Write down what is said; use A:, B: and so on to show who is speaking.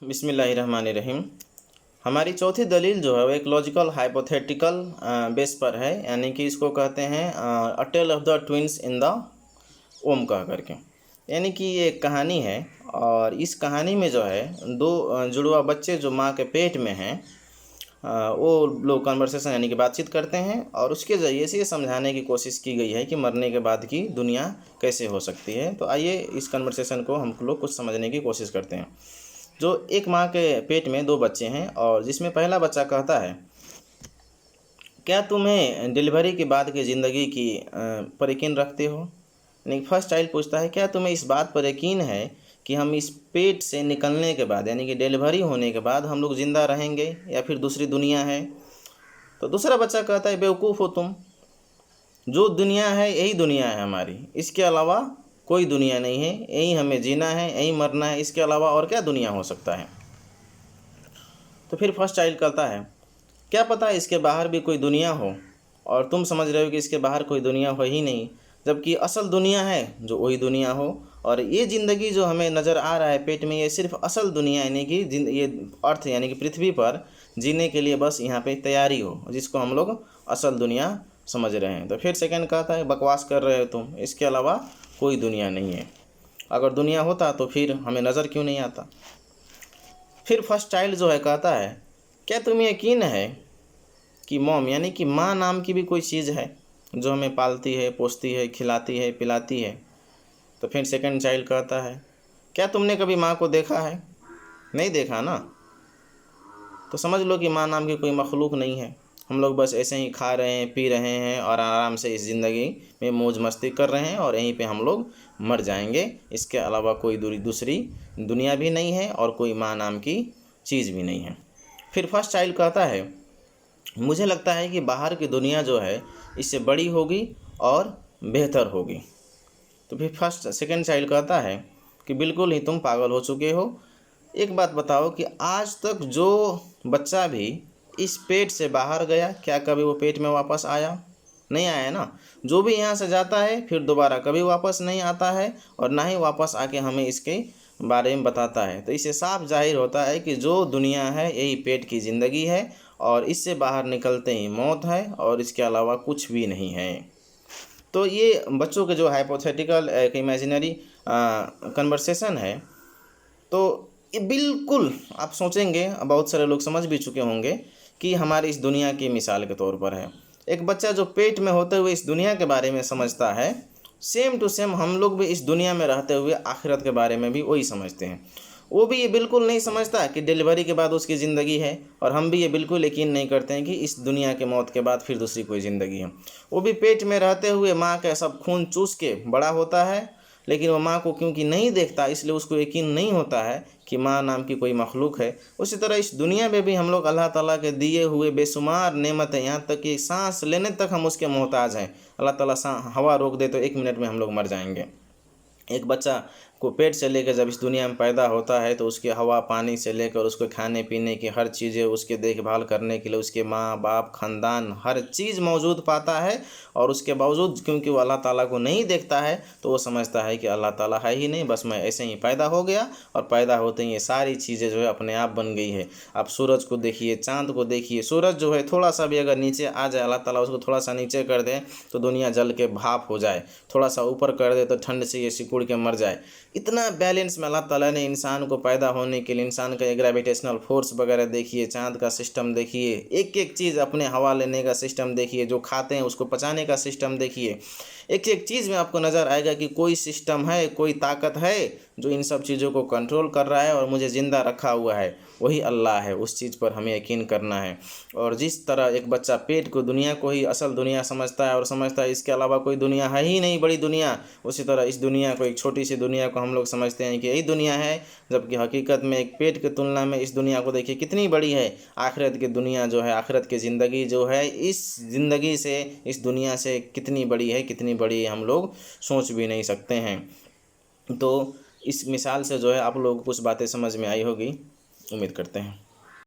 A: बिस्मिल्लाहिर्रहमानिर्रहीम। हमारी चौथी दलील जो है वो एक लॉजिकल हाइपोथेटिकल बेस पर है, यानी कि इसको कहते हैं a tale of the twins in the womb कह करके। यानी कि ये एक कहानी है और इस कहानी में जो है दो जुड़वा बच्चे जो माँ के पेट में हैं वो लोग कन्वर्सेशन यानी कि बातचीत करते हैं और उसके ज़रिए से ये समझाने की कोशिश की गई है कि मरने के बाद की दुनिया कैसे हो सकती है। तो आइए इस कन्वर्सेशन को हम लोग कुछ समझने की कोशिश करते हैं। जो एक माँ के पेट में दो बच्चे हैं और जिसमें पहला बच्चा कहता है, क्या तुम्हें डिलीवरी के बाद की ज़िंदगी की पर यकीन रखते हो। यानी फर्स्ट चाइल्ड पूछता है, क्या तुम्हें इस बात पर यकीन है कि हम इस पेट से निकलने के बाद यानी कि डिलीवरी होने के बाद हम लोग ज़िंदा रहेंगे या फिर दूसरी दुनिया है। तो दूसरा बच्चा कहता है, बेवकूफ़ हो तुम, जो दुनिया है यही दुनिया है हमारी, इसके अलावा कोई दुनिया नहीं है, यहीं हमें जीना है, यहीं मरना है, इसके अलावा और क्या दुनिया हो सकता है। तो फिर फर्स्ट चाइल्ड कहता है, क्या पता इसके बाहर भी कोई दुनिया हो और तुम समझ रहे हो कि इसके बाहर कोई दुनिया हो ही नहीं, जबकि असल दुनिया है जो वही दुनिया हो। और ये ज़िंदगी जो हमें नज़र आ रहा है पेट में, ये सिर्फ असल दुनिया यानी कि ये अर्थ यानी कि पृथ्वी पर जीने के लिए बस यहाँ पे तैयारी हो, जिसको हम लोग असल दुनिया समझ रहे हैं। तो फिर सेकंड कहता है, बकवास कर रहे हो तुम, इसके अलावा कोई दुनिया नहीं है, अगर दुनिया होता तो फिर हमें नज़र क्यों नहीं आता। फिर फर्स्ट चाइल्ड जो है कहता है, क्या तुम्हें यकीन है कि मॉम यानी कि माँ नाम की भी कोई चीज़ है जो हमें पालती है, पोसती है, खिलाती है, पिलाती है। तो फिर सेकंड चाइल्ड कहता है, क्या तुमने कभी माँ को देखा है। नहीं देखा ना, तो समझ लो कि माँ नाम की कोई मखलूक नहीं है, हम लोग बस ऐसे ही खा रहे हैं, पी रहे हैं और आराम से इस ज़िंदगी में मौज मस्ती कर रहे हैं और यहीं पे हम लोग मर जाएंगे। इसके अलावा कोई दूसरी दुनिया भी नहीं है और कोई माँ नाम की चीज़ भी नहीं है। फिर फर्स्ट चाइल्ड कहता है, मुझे लगता है कि बाहर की दुनिया जो है इससे बड़ी होगी और बेहतर होगी। तो फिर सेकंड चाइल्ड कहता है कि बिल्कुल ही तुम पागल हो चुके हो। एक बात बताओ कि आज तक जो बच्चा भी इस पेट से बाहर गया, क्या कभी वो पेट में वापस आया। नहीं आया ना। जो भी यहाँ से जाता है फिर दोबारा कभी वापस नहीं आता है और ना ही वापस आके हमें इसके बारे में बताता है। तो इससे साफ जाहिर होता है कि जो दुनिया है यही पेट की ज़िंदगी है और इससे बाहर निकलते ही मौत है और इसके अलावा कुछ भी नहीं है। तो ये बच्चों के जो हाइपोथेटिकल एक इमेजिनरी कन्वर्सेशन है, तो ये बिल्कुल आप सोचेंगे, बहुत सारे लोग समझ भी चुके होंगे कि हमारी इस दुनिया की मिसाल के तौर पर है। एक बच्चा जो पेट में होते हुए इस दुनिया के बारे में समझता है, सेम टू सेम हम लोग भी इस दुनिया में रहते हुए आखिरत के बारे में भी वही समझते हैं। वो भी ये बिल्कुल नहीं समझता कि डिलीवरी के बाद उसकी ज़िंदगी है और हम भी ये बिल्कुल यकीन नहीं करते हैं कि इस दुनिया के मौत के बाद फिर दूसरी कोई ज़िंदगी है। वो भी पेट में रहते हुए माँ का सब खून चूस के बड़ा होता है, लेकिन वो माँ को क्योंकि नहीं देखता इसलिए उसको यकीन नहीं होता है कि माँ नाम की कोई मखलूक है। उसी तरह इस दुनिया में भी हम लोग अल्लाह ताला के दिए हुए बेशुमार नेमत हैं, यहाँ तक कि सांस लेने तक हम उसके मोहताज हैं। अल्लाह ताला हवा रोक दे तो 1 मिनट में हम लोग मर जाएंगे। एक बच्चा को पेट से लेकर जब इस दुनिया में पैदा होता है तो उसके हवा पानी से लेकर उसको खाने पीने की हर चीज़ें, उसके देखभाल करने के लिए उसके माँ बाप खानदान हर चीज़ मौजूद पाता है। और उसके बावजूद क्योंकि वो अल्लाह ताला को नहीं देखता है तो वो समझता है कि अल्लाह ताला है ही नहीं, बस मैं ऐसे ही पैदा हो गया और पैदा होते ही ये सारी चीज़ें जो है अपने आप बन गई है। आप सूरज को देखिए, चाँद को देखिए, सूरज जो है थोड़ा सा भी अगर नीचे आ जाए, अल्लाह ताला उसको थोड़ा सा नीचे कर दे तो दुनिया जल के भाप हो जाए, थोड़ा सा ऊपर कर दे तो ठंड से ये सिकुड़ के मर जाए। इतना बैलेंस में अल्लाह ताला ने इंसान को पैदा होने के लिए, इंसान का ग्रेविटेशनल फोर्स वगैरह देखिए, चाँद का सिस्टम देखिए, एक एक चीज़ अपने हवा लेने का सिस्टम देखिए, जो खाते हैं उसको पचाने का सिस्टम देखिए। एक एक चीज़ में आपको नज़र आएगा कि कोई सिस्टम है, कोई ताकत है जो इन सब चीज़ों को कंट्रोल कर रहा है और मुझे ज़िंदा रखा हुआ है, वही अल्लाह है। उस चीज़ पर हमें यकीन करना है। और जिस तरह एक बच्चा पेट को दुनिया को ही असल दुनिया समझता है और समझता है इसके अलावा कोई दुनिया है ही नहीं बड़ी दुनिया, उसी तरह इस दुनिया को, एक छोटी सी दुनिया को हम लोग समझते हैं कि यही दुनिया है, जबकि हकीकत में एक पेट की तुलना में इस दुनिया को देखिए कितनी बड़ी है। आखिरत की दुनिया जो है, आखिरत की ज़िंदगी जो है, इस ज़िंदगी से, इस दुनिया से कितनी बड़ी है, कितनी बड़ी है हम लोग सोच भी नहीं सकते हैं। तो इस मिसाल से जो है आप लोगों को कुछ बातें समझ में आई होगी, उम्मीद करते हैं।